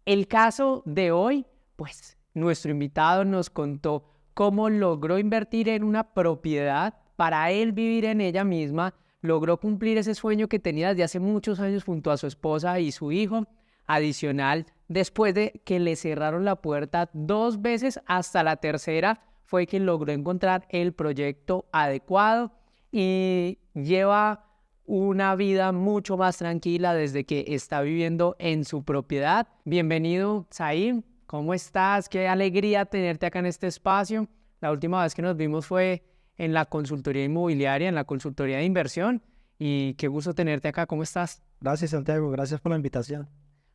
El caso de hoy, pues nuestro invitado nos contó cómo logró invertir en una propiedad para él vivir en ella misma, logró cumplir ese sueño que tenía desde hace muchos años junto a su esposa y su hijo. Adicional, después de que le cerraron la puerta 2 veces, hasta la tercera fue que logró encontrar el proyecto adecuado y lleva una vida mucho más tranquila desde que está viviendo en su propiedad. Bienvenido, Saim. ¿Cómo estás? Qué alegría tenerte acá en este espacio. La última vez que nos vimos fue en la consultoría inmobiliaria, en la consultoría de inversión. Y qué gusto tenerte acá. ¿Cómo estás? Gracias, Santiago. Gracias por la invitación.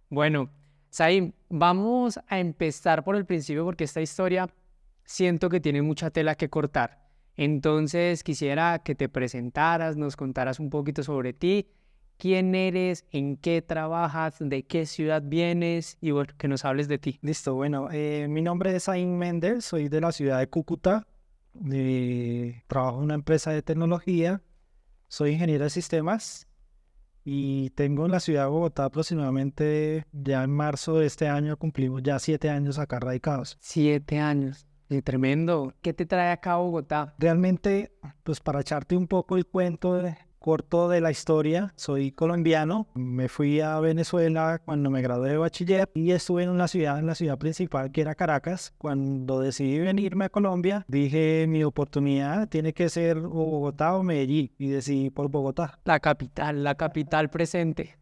Bueno, Saim, vamos a empezar por el principio porque esta historia siento que tiene mucha tela que cortar. Entonces quisiera que te presentaras, nos contaras un poquito sobre ti, quién eres, en qué trabajas, de qué ciudad vienes y bueno, que nos hables de ti. Listo, bueno, mi nombre es Zain Méndez, soy de la ciudad de Cúcuta, trabajo en una empresa de tecnología, soy ingeniero de sistemas y tengo en la ciudad de Bogotá aproximadamente, ya en marzo de este año cumplimos ya 7 años acá radicados. 7 años, tremendo. ¿Qué te trae acá a Bogotá? Realmente, pues para echarte un poco el cuento corto de la historia, soy colombiano, me fui a Venezuela cuando me gradué de bachiller y estuve en la ciudad principal que era Caracas. Cuando decidí venirme a Colombia, dije mi oportunidad tiene que ser o Bogotá o Medellín y decidí por Bogotá. La capital presente.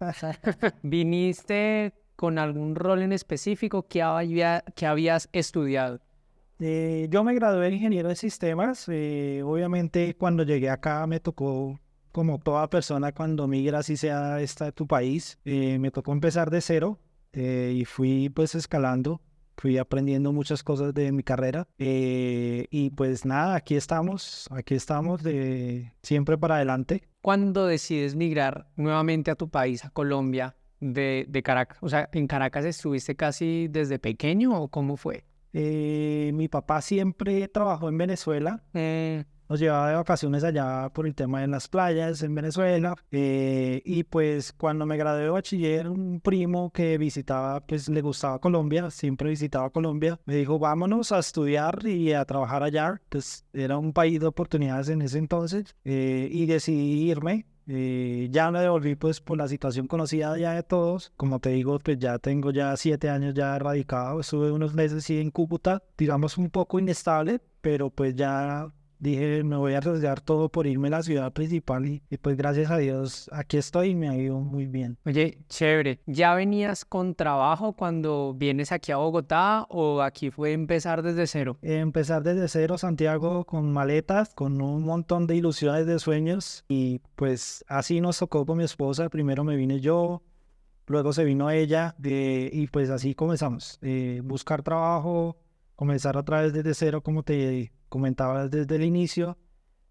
¿Viniste con algún rol en específico que habías estudiado? Yo me gradué de ingeniero de sistemas, obviamente cuando llegué acá me tocó, como toda persona cuando migra, así sea esta de tu país, me tocó empezar de cero y fui pues escalando, fui aprendiendo muchas cosas de mi carrera y pues nada, aquí estamos siempre para adelante. ¿Cuándo decides migrar nuevamente a tu país, a Colombia, de Caracas? O sea, ¿en Caracas estuviste casi desde pequeño o cómo fue? Mi papá siempre trabajó en Venezuela. Nos llevaba de vacaciones allá por el tema de las playas en Venezuela. Y pues cuando me gradué de bachiller, un primo que visitaba, pues le gustaba Colombia, siempre visitaba Colombia, me dijo, vámonos a estudiar y a trabajar allá. Pues era un país de oportunidades en ese entonces y decidí irme. Ya me devolví pues por la situación conocida ya de todos. Como te digo, pues ya tengo ya 7 años ya radicado. Estuve unos meses sí en Cúcuta, digamos un poco inestable, pero pues ya dije, me voy a arriesgar todo por irme a la ciudad principal y pues gracias a Dios aquí estoy y me ha ido muy bien. Oye, chévere. ¿Ya venías con trabajo cuando vienes aquí a Bogotá o aquí fue empezar desde cero? Empezar desde cero, Santiago, con maletas, con un montón de ilusiones, de sueños y pues así nos tocó con mi esposa. Primero me vine yo, luego se vino ella y pues así comenzamos. Buscar trabajo, comenzar otra vez desde cero, como te comentaba desde el inicio.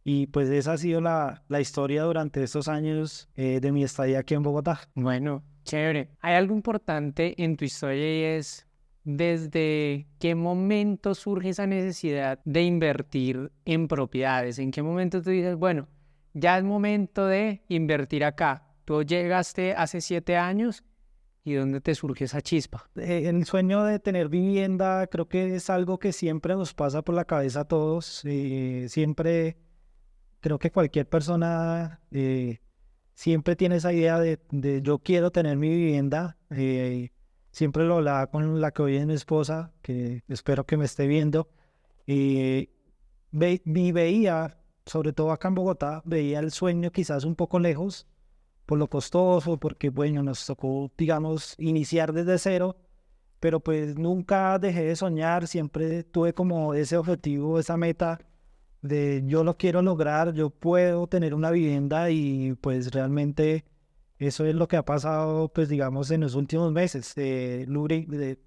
Y pues esa ha sido la historia durante estos años de mi estadía aquí en Bogotá. Bueno, chévere. Hay algo importante en tu historia y es desde qué momento surge esa necesidad de invertir en propiedades. ¿En qué momento tú dices, bueno, ya es momento de invertir acá? Tú llegaste hace 7 años y ¿dónde te surge esa chispa? El sueño de tener vivienda creo que es algo que siempre nos pasa por la cabeza a todos. Siempre creo que cualquier persona siempre tiene esa idea de yo quiero tener mi vivienda. Siempre lo hablaba con la que hoy es mi esposa, que espero que me esté viendo. Y veía, sobre todo acá en Bogotá, veía el sueño quizás un poco lejos por lo costoso, porque bueno, nos tocó, digamos, iniciar desde cero, pero pues nunca dejé de soñar, siempre tuve como ese objetivo, esa meta de yo lo quiero lograr, yo puedo tener una vivienda y pues realmente eso es lo que ha pasado, pues digamos, en los últimos meses.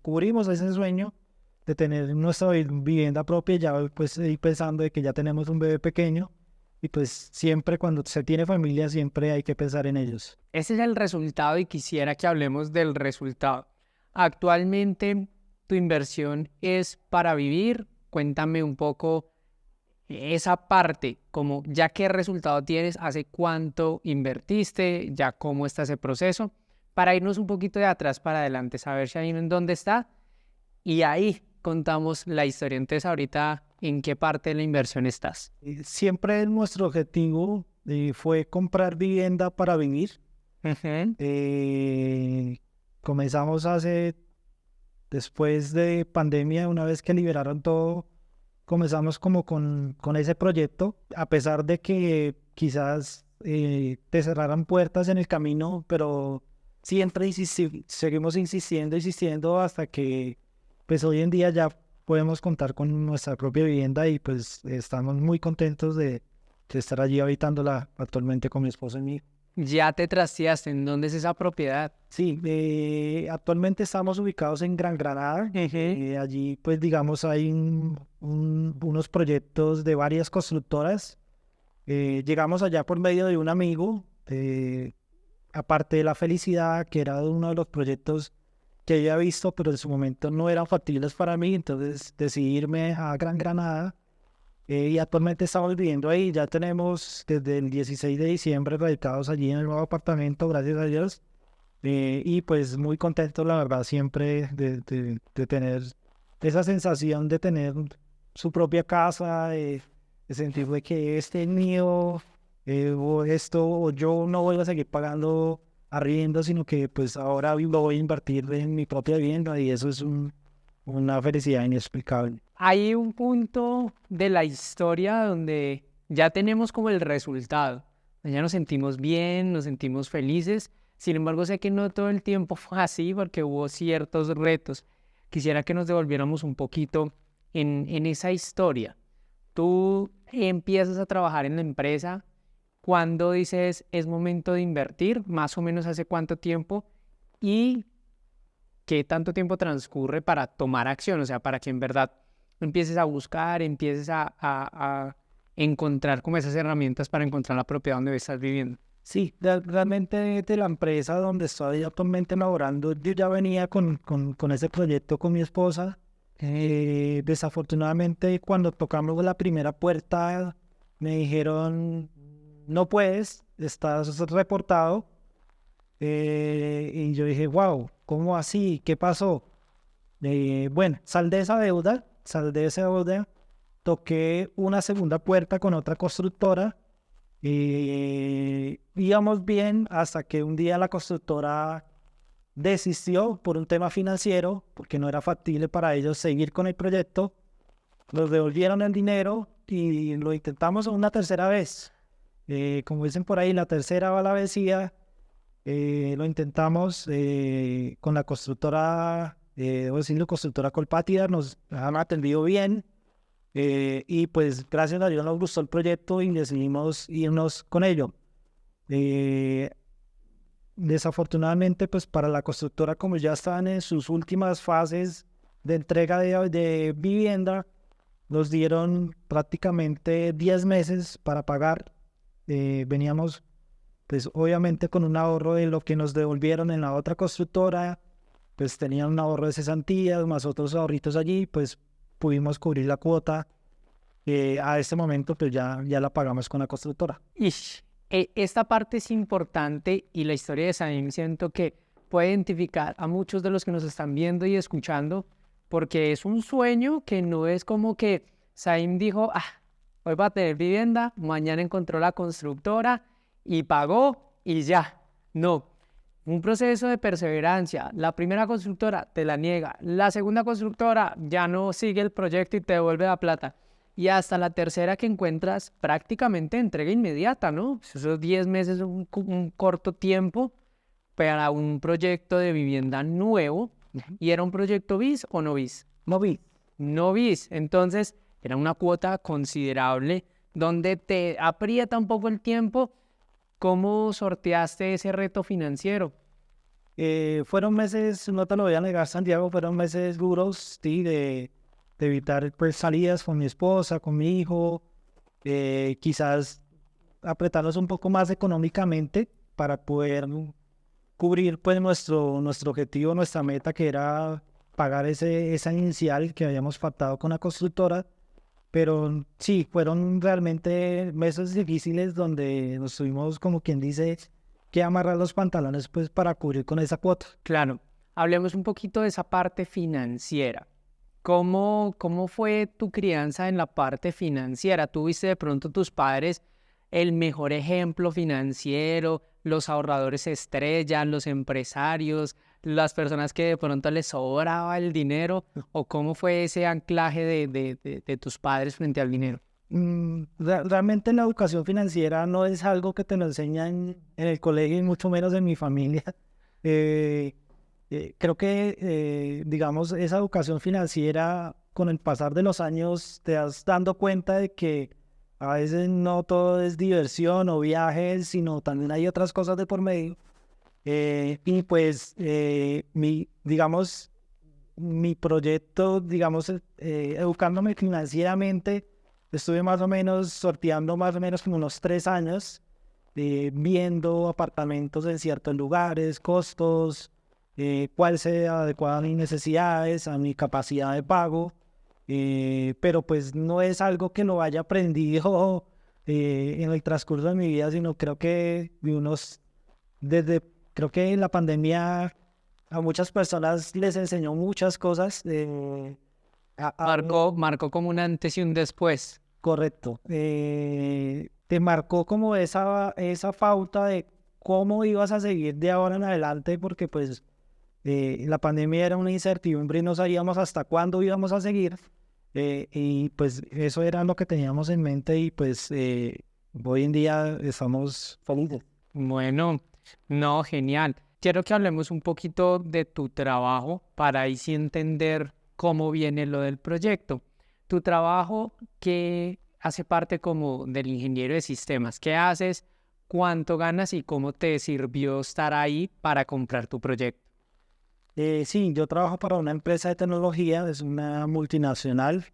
Cubrimos ese sueño de tener nuestra vivienda propia, ya pues estoy pensando de que ya tenemos un bebé pequeño y pues siempre cuando se tiene familia siempre hay que pensar en ellos. Ese es el resultado y quisiera que hablemos del resultado. Actualmente, ¿tu inversión es para vivir? Cuéntame un poco esa parte, como ya qué resultado tienes, hace cuánto invertiste, ya cómo está ese proceso, para irnos un poquito de atrás para adelante, saber Shaim en dónde está y ahí contamos la historia. Entonces ahorita, ¿en qué parte de la inversión estás? Siempre nuestro objetivo fue comprar vivienda para vivir. Ujú. Comenzamos después de pandemia, una vez que liberaron todo, comenzamos como con ese proyecto, a pesar de que quizás te cerraran puertas en el camino, pero siempre seguimos insistiendo hasta que pues hoy en día ya podemos contar con nuestra propia vivienda y pues estamos muy contentos de estar allí habitándola actualmente con mi esposo y mi hijo. Ya te trasteaste, ¿en dónde es esa propiedad? Sí, actualmente estamos ubicados en Gran Granada. Ujú. Allí, pues, digamos, hay unos proyectos de varias constructoras. Llegamos allá por medio de un amigo. Aparte de La Felicidad, que era uno de los proyectos que había visto, pero en su momento no eran factibles para mí, entonces decidí irme a Gran Granada. Y actualmente estamos viviendo ahí. Ya tenemos desde el 16 de diciembre radicados allí en el nuevo apartamento, gracias a Dios. Y pues muy contento, la verdad, siempre de tener esa sensación de tener su propia casa, de sentir de que este es mío, o esto, o yo no voy a seguir pagando arriendo, sino que pues ahora lo voy a invertir en mi propia vivienda y eso es una felicidad inexplicable. Hay un punto de la historia donde ya tenemos como el resultado. Ya nos sentimos bien, nos sentimos felices. Sin embargo, sé que no todo el tiempo fue así porque hubo ciertos retos. Quisiera que nos devolviéramos un poquito en esa historia. Tú empiezas a trabajar en la empresa. ¿Cuándo dices es momento de invertir? ¿Más o menos hace cuánto tiempo? ¿Y qué tanto tiempo transcurre para tomar acción? O sea, para que en verdad empieces a buscar, empieces a encontrar como esas herramientas para encontrar la propiedad donde estás viviendo. Sí, realmente de la empresa donde estoy actualmente laborando, yo ya venía con ese proyecto con mi esposa. Desafortunadamente, cuando tocamos la primera puerta, me dijeron, no puedes, estás reportado. Y yo dije, wow, ¿cómo así? ¿Qué pasó? Bueno, sal de esa deuda, toqué una segunda puerta con otra constructora. Íbamos bien hasta que un día la constructora desistió por un tema financiero, porque no era factible para ellos seguir con el proyecto. Nos devolvieron el dinero y lo intentamos una tercera vez. Como dicen por ahí, la tercera va la vencida. Lo intentamos con la constructora, debo decirlo, constructora Colpatria, nos han atendido bien. Y pues gracias a Dios nos gustó el proyecto y decidimos irnos con ello. Eh, Desafortunadamente, pues para la constructora, como ya estaban en sus últimas fases de entrega de vivienda, nos dieron prácticamente 10 meses para pagar. Veníamos, pues obviamente con un ahorro de lo que nos devolvieron en la otra constructora, pues tenían un ahorro de cesantías, más otros ahorritos allí, pues pudimos cubrir la cuota. A este momento, pues ya la pagamos con la constructora. Ish, esta parte es importante y la historia de Saim siento que puede identificar a muchos de los que nos están viendo y escuchando, porque es un sueño que no es como que Saim dijo, ah, hoy va a tener vivienda, mañana encontró la constructora y pagó y ya. No, un proceso de perseverancia. La primera constructora te la niega, la segunda constructora ya no sigue el proyecto y te devuelve la plata. Y hasta la tercera que encuentras prácticamente entrega inmediata, ¿no? Esos 10 meses es un corto tiempo para un proyecto de vivienda nuevo. ¿Y era un proyecto bis o no bis? No vi. No bis. Entonces era una cuota considerable donde te aprieta un poco el tiempo. ¿Cómo sorteaste ese reto financiero? Fueron meses, no te lo voy a negar, Santiago, fueron meses duros, sí, de evitar pues, salidas con mi esposa, con mi hijo, quizás apretarnos un poco más económicamente para poder cubrir pues nuestro objetivo, nuestra meta, que era pagar esa inicial que habíamos pactado con la constructora. Pero sí, fueron realmente meses difíciles donde nos tuvimos, como quien dice, que amarrar los pantalones pues para cubrir con esa cuota. Claro, hablemos un poquito de esa parte financiera. ¿Cómo fue tu crianza en la parte financiera? ¿Tuviste de pronto tus padres el mejor ejemplo financiero, los ahorradores estrella, los empresarios, las personas que de pronto les sobraba el dinero? ¿O cómo fue ese anclaje de tus padres frente al dinero? Realmente la educación financiera no es algo que te lo enseñan en el colegio y mucho menos en mi familia. Eh, Creo que, digamos, esa educación financiera con el pasar de los años te vas dando cuenta de que a veces no todo es diversión o viajes, sino también hay otras cosas de por medio. Y pues, digamos, mi proyecto, digamos, educándome financieramente, estuve más o menos sorteando más o menos como unos 3 años, viendo apartamentos en ciertos lugares, costos, cuál se adecua a mis necesidades, a mi capacidad de pago, pero pues no es algo que lo haya aprendido en el transcurso de mi vida, sino creo que creo que en la pandemia a muchas personas les enseñó muchas cosas. Marcó como un antes y un después. Correcto. Te marcó como esa pauta de cómo ibas a seguir de ahora en adelante, porque pues la pandemia era una incertidumbre y no sabíamos hasta cuándo íbamos a seguir. Y pues eso era lo que teníamos en mente y pues hoy en día estamos felices. Bueno, no, genial. Quiero que hablemos un poquito de tu trabajo para ahí sí entender cómo viene lo del proyecto. Tu trabajo que hace parte como del ingeniero de sistemas. ¿Qué haces? ¿Cuánto ganas y cómo te sirvió estar ahí para comprar tu proyecto? Sí, yo trabajo para una empresa de tecnología, es una multinacional.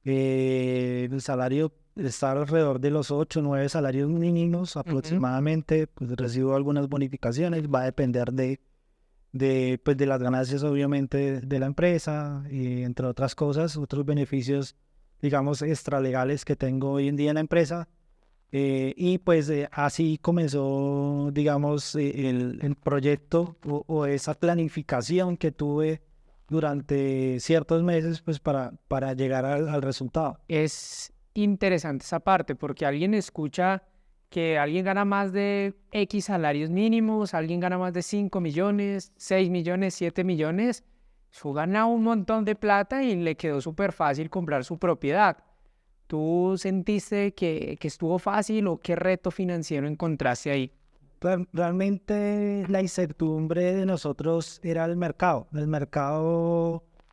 El salario está alrededor de los 8 o 9 salarios mínimos aproximadamente. Pues recibo algunas bonificaciones, va a depender pues, de las ganancias obviamente de la empresa, y entre otras cosas, otros beneficios, digamos, extralegales que tengo hoy en día en la empresa. Y pues así comenzó, digamos, el proyecto o esa planificación que tuve durante ciertos meses, pues para llegar al resultado. Es interesante esa parte porque alguien escucha que alguien gana más de X salarios mínimos, alguien gana más de 5 millones, 6 millones, 7 millones. Eso gana un montón de plata y le quedó súper fácil comprar su propiedad. ¿Tú sentiste que estuvo fácil o qué reto financiero encontraste ahí? Realmente la incertidumbre de nosotros era el mercado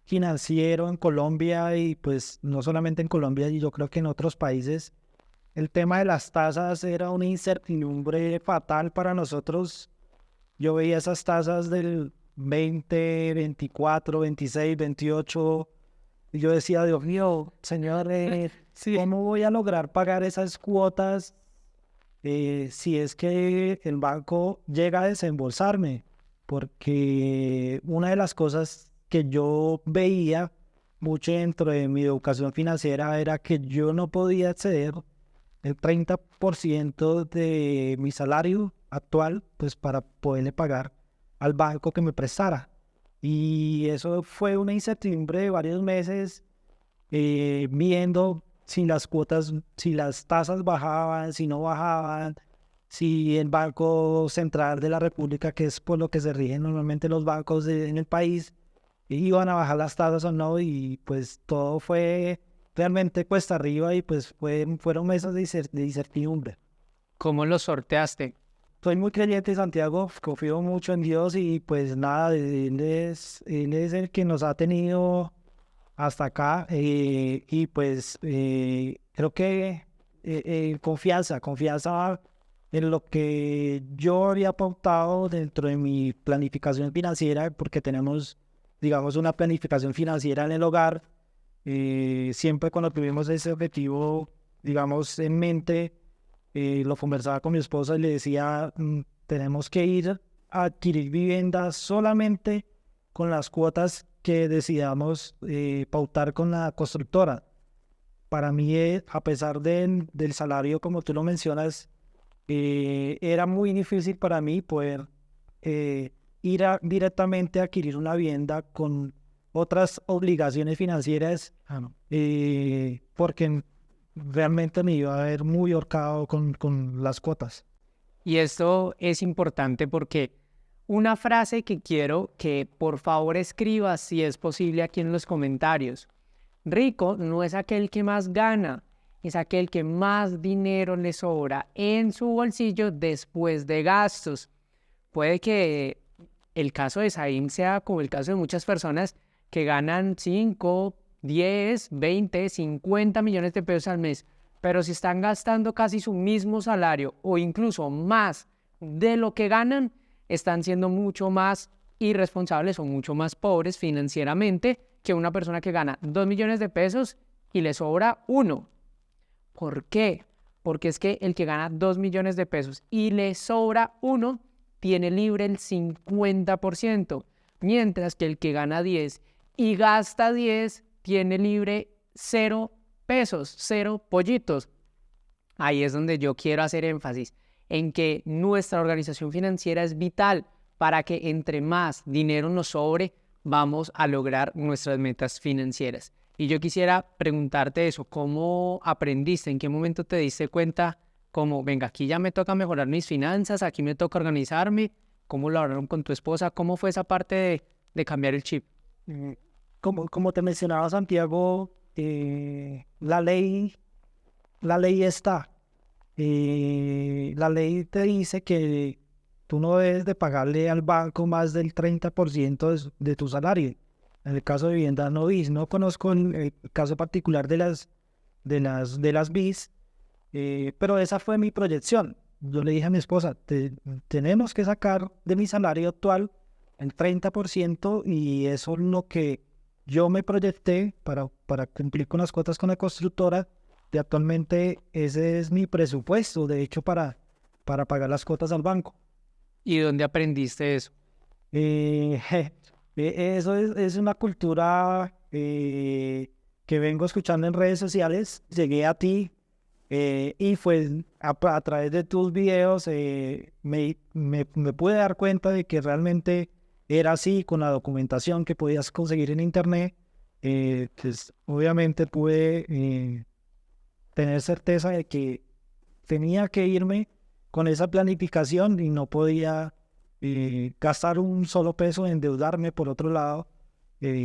financiero en Colombia y pues no solamente en Colombia, y yo creo que en otros países. El tema de las tasas era una incertidumbre fatal para nosotros. Yo veía esas tasas del 20, 24, 26, 28 y yo decía, Dios mío, señor, Sí. ¿cómo voy a lograr pagar esas cuotas si es que el banco llega a desembolsarme? Porque una de las cosas que yo veía mucho dentro de mi educación financiera era que yo no podía acceder el 30% de mi salario actual, pues para poderle pagar al banco que me prestara. Y eso fue una incertidumbre de varios meses, viendo si las cuotas, si las tasas bajaban, si no bajaban, si el Banco Central de la República, que es por lo que se rigen normalmente los bancos en el país, iban a bajar las tasas o no, y pues todo fue realmente cuesta arriba y pues fueron meses de incertidumbre. ¿Cómo lo sorteaste? Soy muy creyente, Santiago, confío mucho en Dios y pues nada, él es el que nos ha tenido hasta acá, y pues creo que confianza en lo que yo había pautado dentro de mi planificación financiera, porque tenemos, digamos, una planificación financiera en el hogar. Siempre cuando tuvimos ese objetivo, digamos, en mente, lo conversaba con mi esposa y le decía, tenemos que ir a adquirir vivienda solamente con las cuotas que decidamos pautar con la constructora. Para mí, a pesar del salario, como tú lo mencionas, era muy difícil para mí poder directamente a adquirir una vivienda con otras obligaciones financieras, porque realmente me iba a ver muy ahorcado con las cuotas. Y esto es importante porque una frase que quiero que por favor escribas si es posible aquí en los comentarios. Rico no es aquel que más gana, es aquel que más dinero le sobra en su bolsillo después de gastos. Puede que el caso de Saim sea como el caso de muchas personas que ganan 5, 10, 20, 50 millones de pesos al mes, pero si están gastando casi su mismo salario o incluso más de lo que ganan, están siendo mucho más irresponsables o mucho más pobres financieramente que una persona que gana 2 millones de pesos y le sobra 1. ¿Por qué? Porque es que el que gana 2 millones de pesos y le sobra 1 tiene libre el 50%, mientras que el que gana 10 y gasta 10 tiene libre 0 pesos, 0 pollitos. Ahí es donde yo quiero hacer énfasis en que nuestra organización financiera es vital para que entre más dinero nos sobre, vamos a lograr nuestras metas financieras. Y yo quisiera preguntarte eso, ¿cómo aprendiste? ¿En qué momento te diste cuenta como, venga, aquí ya me toca mejorar mis finanzas, aquí me toca organizarme? ¿Cómo lo hablaron con tu esposa? ¿Cómo fue esa parte de cambiar el chip? Como te mencionaba, Santiago, la ley está. La ley te dice que tú no debes de pagarle al banco más del 30% de tu salario. En el caso de vivienda no BIS, no conozco el caso particular de las BIS, pero esa fue mi proyección. Yo le dije a mi esposa, tenemos que sacar de mi salario actual el 30% y eso es lo que yo me proyecté para cumplir con las cuotas con la constructora. Y actualmente ese es mi presupuesto, de hecho, para pagar las cuotas al banco. ¿Y dónde aprendiste eso? Eso es una cultura que vengo escuchando en redes sociales. Llegué a ti y fue a través de tus videos me pude dar cuenta de que realmente era así con la documentación que podías conseguir en internet. Pues, obviamente pude tener certeza de que tenía que irme con esa planificación y no podía gastar un solo peso, endeudarme por otro lado,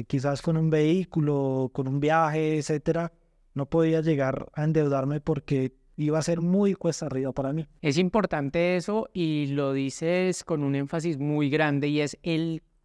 quizás con un vehículo, con un viaje, etcétera. No podía llegar a endeudarme porque iba a ser muy cuesta arriba para mí. Es importante eso y lo dices con un énfasis muy grande y es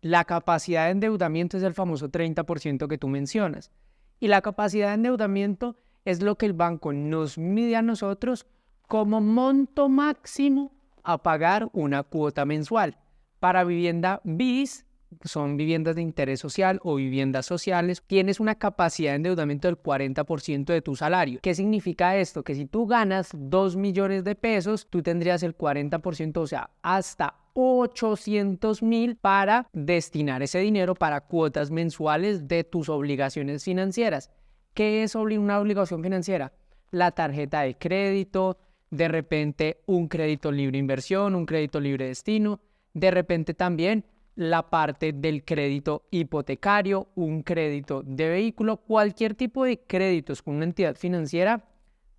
la capacidad de endeudamiento es el famoso 30% que tú mencionas. Y la capacidad de endeudamiento es lo que el banco nos mide a nosotros como monto máximo a pagar una cuota mensual. Para vivienda BIS, son viviendas de interés social o viviendas sociales, tienes una capacidad de endeudamiento del 40% de tu salario. ¿Qué significa esto? Que si tú ganas 2 millones de pesos, tú tendrías el 40%, o sea, hasta 800,000 para destinar ese dinero para cuotas mensuales de tus obligaciones financieras. ¿Qué es una obligación financiera? La tarjeta de crédito, de repente un crédito libre inversión, un crédito libre destino, de repente también la parte del crédito hipotecario, un crédito de vehículo, cualquier tipo de créditos con una entidad financiera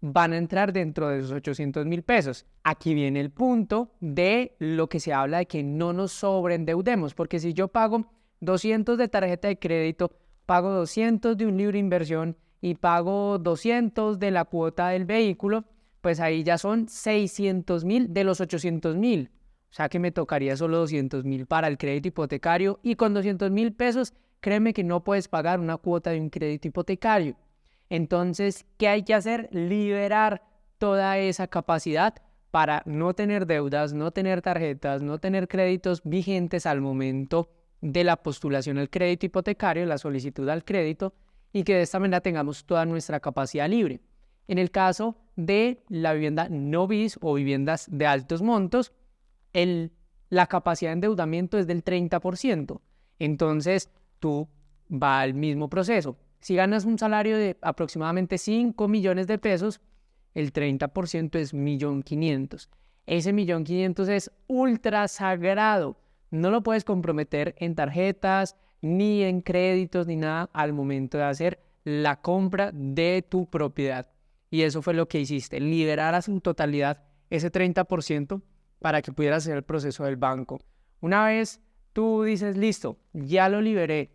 van a entrar dentro de esos 800,000 pesos. Aquí viene el punto de lo que se habla de que no nos sobreendeudemos, porque si yo pago 200 de tarjeta de crédito, pago 200 de un libre inversión y pago 200 de la cuota del vehículo, pues ahí ya son 600,000 de los 800,000. O sea que me tocaría solo 200,000 para el crédito hipotecario y con 200,000 pesos, créeme que no puedes pagar una cuota de un crédito hipotecario. Entonces, ¿qué hay que hacer? Liberar toda esa capacidad para no tener deudas, no tener tarjetas, no tener créditos vigentes al momento de la postulación al crédito hipotecario, la solicitud al crédito, y que de esta manera tengamos toda nuestra capacidad libre. En el caso de la vivienda no BIS o viviendas de altos montos, la capacidad de endeudamiento es del 30%. Entonces, tú va al mismo proceso. Si ganas un salario de aproximadamente 5 millones de pesos, el 30% es 1.500.000. ese 1.500.000 es ultra sagrado. No lo puedes comprometer en tarjetas, ni en créditos, ni nada al momento de hacer la compra de tu propiedad. Y eso fue lo que hiciste, liberar a su totalidad ese 30% para que pudieras hacer el proceso del banco. Una vez tú dices, listo, ya lo liberé,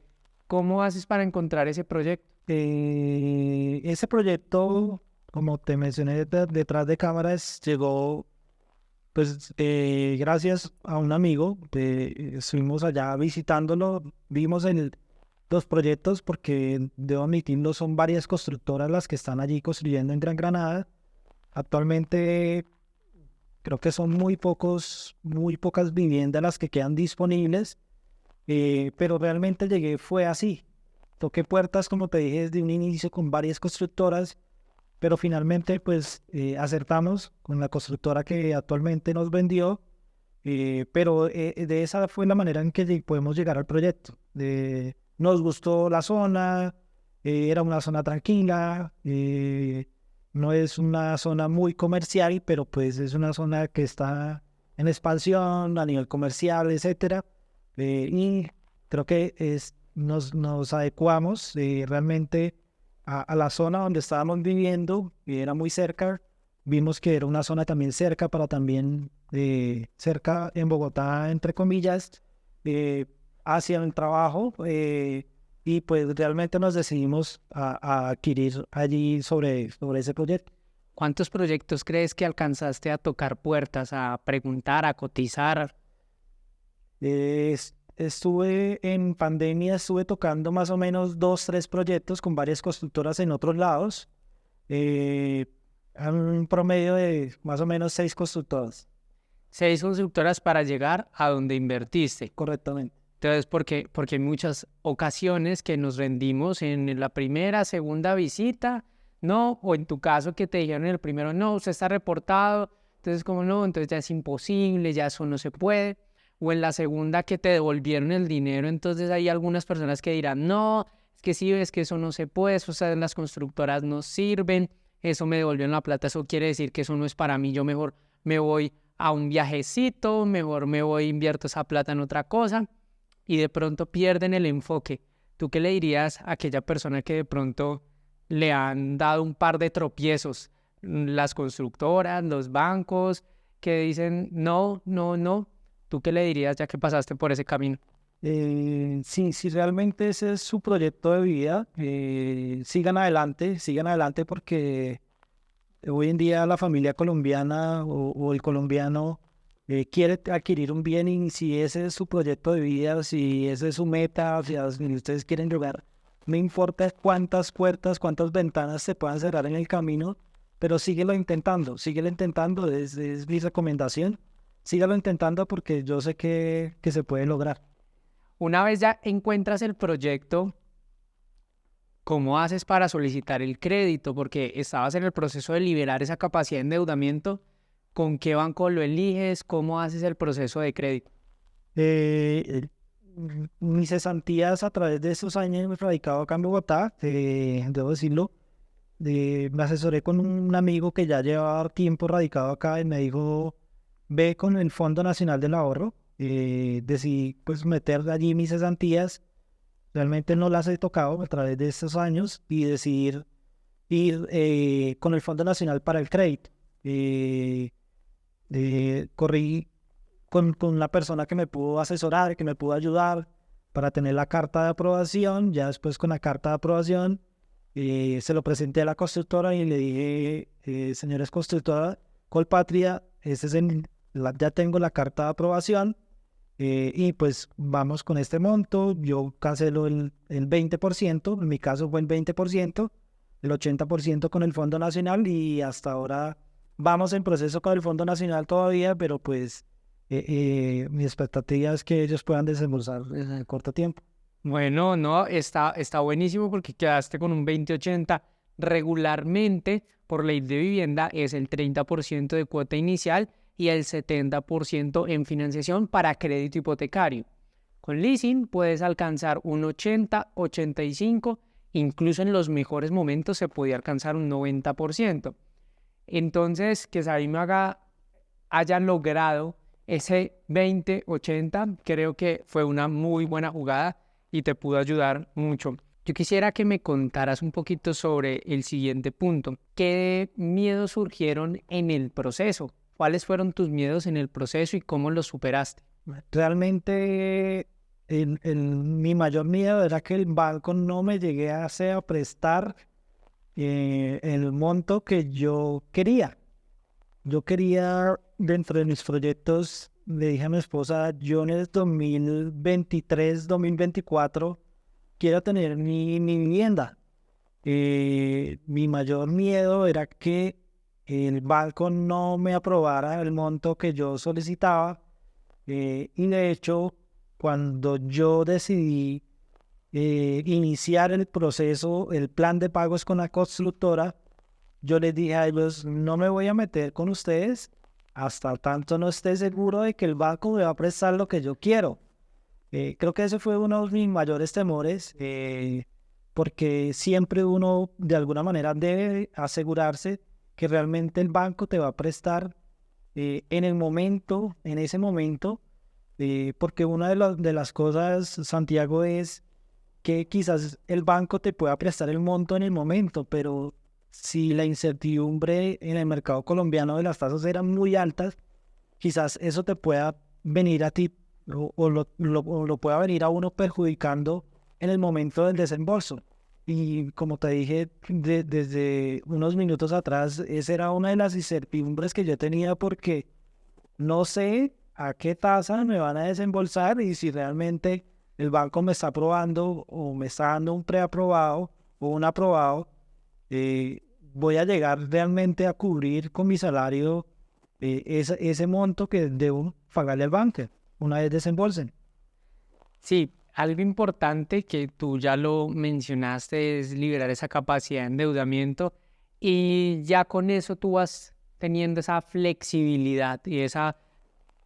¿cómo haces para encontrar ese proyecto? Ese proyecto, como te mencioné detrás de cámaras, llegó pues gracias a un amigo. Estuvimos allá visitándolo, vimos los proyectos porque debo admitirlo, son varias constructoras las que están allí construyendo en Gran Granada. Actualmente creo que son muy pocas viviendas las que quedan disponibles, pero realmente llegué, fue así. Toqué puertas, como te dije, desde un inicio con varias constructoras, pero finalmente pues acertamos con la constructora que actualmente nos vendió, pero de esa fue la manera en que podemos llegar al proyecto. Nos gustó la zona, era una zona tranquila, no es una zona muy comercial, pero pues es una zona que está en expansión a nivel comercial, etcétera, y creo que nos adecuamos realmente a la zona donde estábamos viviendo, y era muy cerca. Vimos que era una zona también cerca, para también cerca en Bogotá, entre comillas, hacia el trabajo, y pues realmente nos decidimos a adquirir allí sobre ese proyecto. ¿Cuántos proyectos crees que alcanzaste a tocar puertas, a preguntar, a cotizar? Estuve en pandemia, estuve tocando más o menos 2, 3 proyectos con varias constructoras en otros lados, a un promedio de más o menos 6 constructoras. 6 constructoras para llegar a donde invertiste. Correctamente. Entonces, porque hay muchas ocasiones que nos rendimos en la primera, segunda visita, no, o en tu caso que te dijeron en el primero, no, usted está reportado, entonces como no, entonces ya es imposible, ya eso no se puede, o en la segunda que te devolvieron el dinero, entonces hay algunas personas que dirán, no, es que sí, es que eso no se puede, eso, o sea, las constructoras no sirven, eso me devolvieron la plata, eso quiere decir que eso no es para mí, yo mejor me voy a un viajecito, mejor me voy, invierto esa plata en otra cosa, y de pronto pierden el enfoque. ¿Tú qué le dirías a aquella persona que de pronto le han dado un par de tropiezos? Las constructoras, los bancos, que dicen no, no, no. ¿Tú qué le dirías ya que pasaste por ese camino? Si realmente ese es su proyecto de vida, sigan adelante porque hoy en día la familia colombiana o el colombiano quiere adquirir un bien, y si ese es su proyecto de vida, si esa es su meta, si ustedes quieren llegar, no importa cuántas puertas, cuántas ventanas se puedan cerrar en el camino, pero síguelo intentando, es mi recomendación. Sígalo intentando porque yo sé que se puede lograr. Una vez ya encuentras el proyecto, ¿cómo haces para solicitar el crédito? Porque estabas en el proceso de liberar esa capacidad de endeudamiento. ¿Con qué banco lo eliges? ¿Cómo haces el proceso de crédito? Mis cesantías a través de esos años radicado acá en Bogotá, debo decirlo, me asesoré con un amigo que ya llevaba tiempo radicado acá y me dijo, ve con el Fondo Nacional del Ahorro. Decidí pues meter allí mis cesantías. Realmente no las he tocado a través de estos años, y decidir ir con el Fondo Nacional para el Crédito. Corrí con una persona que me pudo asesorar, que me pudo ayudar para tener la carta de aprobación. Ya después, con la carta de aprobación, se lo presenté a la constructora y le dije, señores constructora Colpatria, ya tengo la carta de aprobación, y pues vamos con este monto. Yo cancelo el 20%, en mi caso fue el 20%, el 80% con el Fondo Nacional, y hasta ahora vamos en proceso con el Fondo Nacional todavía, pero pues mi expectativa es que ellos puedan desembolsar en el corto tiempo. Bueno, no, está buenísimo porque quedaste con un 20-80. Regularmente, por ley de vivienda, es el 30% de cuota inicial y el 70% en financiación para crédito hipotecario. Con leasing puedes alcanzar un 80, 85, incluso en los mejores momentos se podía alcanzar un 90%. Entonces, que Sabi me haga haya logrado ese 20-80, creo que fue una muy buena jugada y te pudo ayudar mucho. Yo quisiera que me contaras un poquito sobre el siguiente punto. ¿Qué miedos surgieron en el proceso? ¿Cuáles fueron tus miedos en el proceso y cómo los superaste? Realmente mi mayor miedo era que el banco no me llegase a prestar el monto que yo quería. Yo quería, dentro de mis proyectos, le dije a mi esposa, yo en el 2023, 2024, quiero tener mi vivienda. Mi mayor miedo era que el banco no me aprobara el monto que yo solicitaba. Y de hecho, cuando yo decidí iniciar el proceso, el plan de pagos con la constructora, yo les dije a ellos, no me voy a meter con ustedes hasta tanto no esté seguro de que el banco me va a prestar lo que yo quiero. Creo que ese fue uno de mis mayores temores, porque siempre uno de alguna manera debe asegurarse que realmente el banco te va a prestar en ese momento, porque una de las cosas, Santiago, es que quizás el banco te pueda prestar el monto en el momento, pero si la incertidumbre en el mercado colombiano de las tasas eran muy altas, quizás eso te pueda venir a ti o lo pueda venir a uno perjudicando en el momento del desembolso. Y como te dije desde unos minutos atrás, esa era una de las incertidumbres que yo tenía porque no sé a qué tasa me van a desembolsar y si realmente el banco me está aprobando o me está dando un preaprobado o un aprobado, voy a llegar realmente a cubrir con mi salario ese monto que debo pagarle al banco una vez desembolsen. Sí, algo importante que tú ya lo mencionaste es liberar esa capacidad de endeudamiento y ya con eso tú vas teniendo esa flexibilidad y esa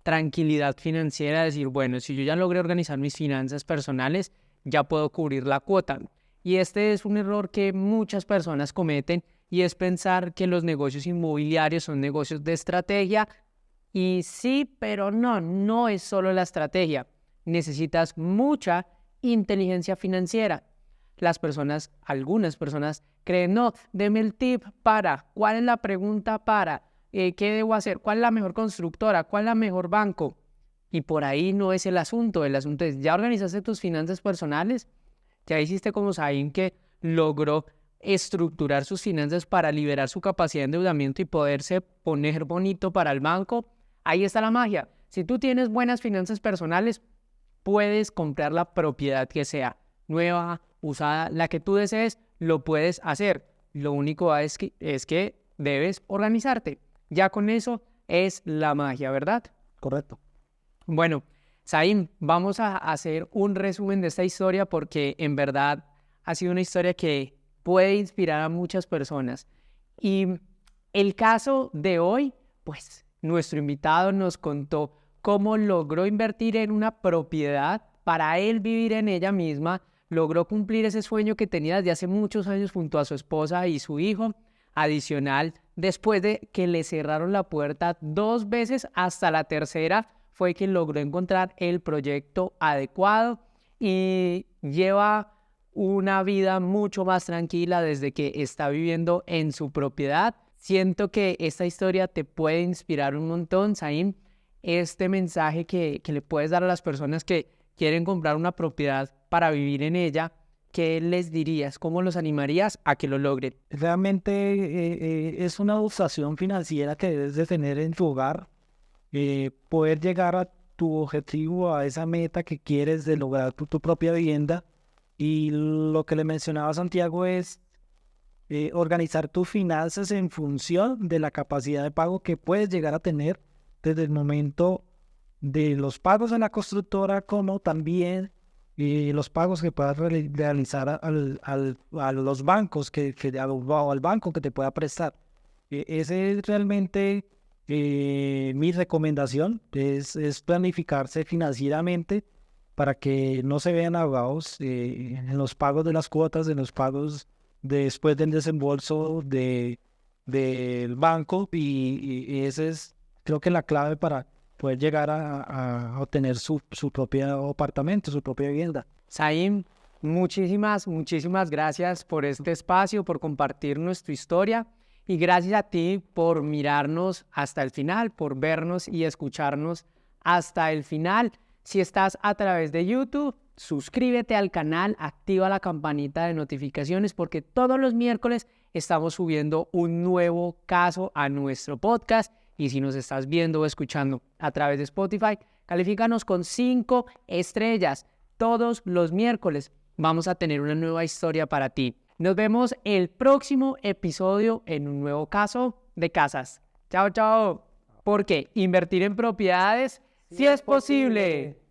tranquilidad financiera de decir, bueno, si yo ya logré organizar mis finanzas personales, ya puedo cubrir la cuota. Y este es un error que muchas personas cometen y es pensar que los negocios inmobiliarios son negocios de estrategia. Y sí, pero no es solo la estrategia. Necesitas mucha inteligencia financiera. Algunas personas creen, no, deme el tip para, ¿cuál es la pregunta para? ¿Qué debo hacer? ¿Cuál es la mejor constructora? ¿Cuál es la mejor banco? Y por ahí no es el asunto es, ya organizaste tus finanzas personales, ya hiciste como Saín que logró estructurar sus finanzas para liberar su capacidad de endeudamiento y poderse poner bonito para el banco. Ahí está la magia. Si tú tienes buenas finanzas personales, puedes comprar la propiedad que sea, nueva, usada, la que tú desees, lo puedes hacer. Lo único es que debes organizarte. Ya con eso es la magia, ¿verdad? Correcto. Bueno, Saín, vamos a hacer un resumen de esta historia porque en verdad ha sido una historia que puede inspirar a muchas personas. Y el caso de hoy, pues nuestro invitado nos contó cómo logró invertir en una propiedad para él vivir en ella misma, logró cumplir ese sueño que tenía desde hace muchos años junto a su esposa y su hijo. Adicional, después de que le cerraron la puerta 2 veces, hasta la tercera fue que logró encontrar el proyecto adecuado y lleva una vida mucho más tranquila desde que está viviendo en su propiedad. Siento que esta historia te puede inspirar un montón, Saín. Este mensaje que le puedes dar a las personas que quieren comprar una propiedad para vivir en ella, ¿qué les dirías? ¿Cómo los animarías a que lo logren? Realmente es una educación financiera que debes de tener en tu hogar, poder llegar a tu objetivo, a esa meta que quieres de lograr tu propia vivienda. Y lo que le mencionaba a Santiago es organizar tus finanzas en función de la capacidad de pago que puedes llegar a tener desde el momento de los pagos en la constructora, como también los pagos que puedas realizar a los bancos o al banco que te pueda prestar. Ese es realmente mi recomendación, es planificarse financieramente para que no se vean ahogados en los pagos de las cuotas, en los pagos después del desembolso del banco y ese es creo que la clave para poder llegar a obtener su propio apartamento, su propia vivienda. Zain, muchísimas gracias por este espacio, por compartir nuestra historia y gracias a ti por mirarnos hasta el final, por vernos y escucharnos hasta el final. Si estás a través de YouTube, suscríbete al canal, activa la campanita de notificaciones porque todos los miércoles estamos subiendo un nuevo caso a nuestro podcast. Y si nos estás viendo o escuchando a través de Spotify, califícanos con 5 estrellas. Todos los miércoles vamos a tener una nueva historia para ti. Nos vemos el próximo episodio en un nuevo caso de casas. Chao, chao. Porque invertir en propiedades sí es posible.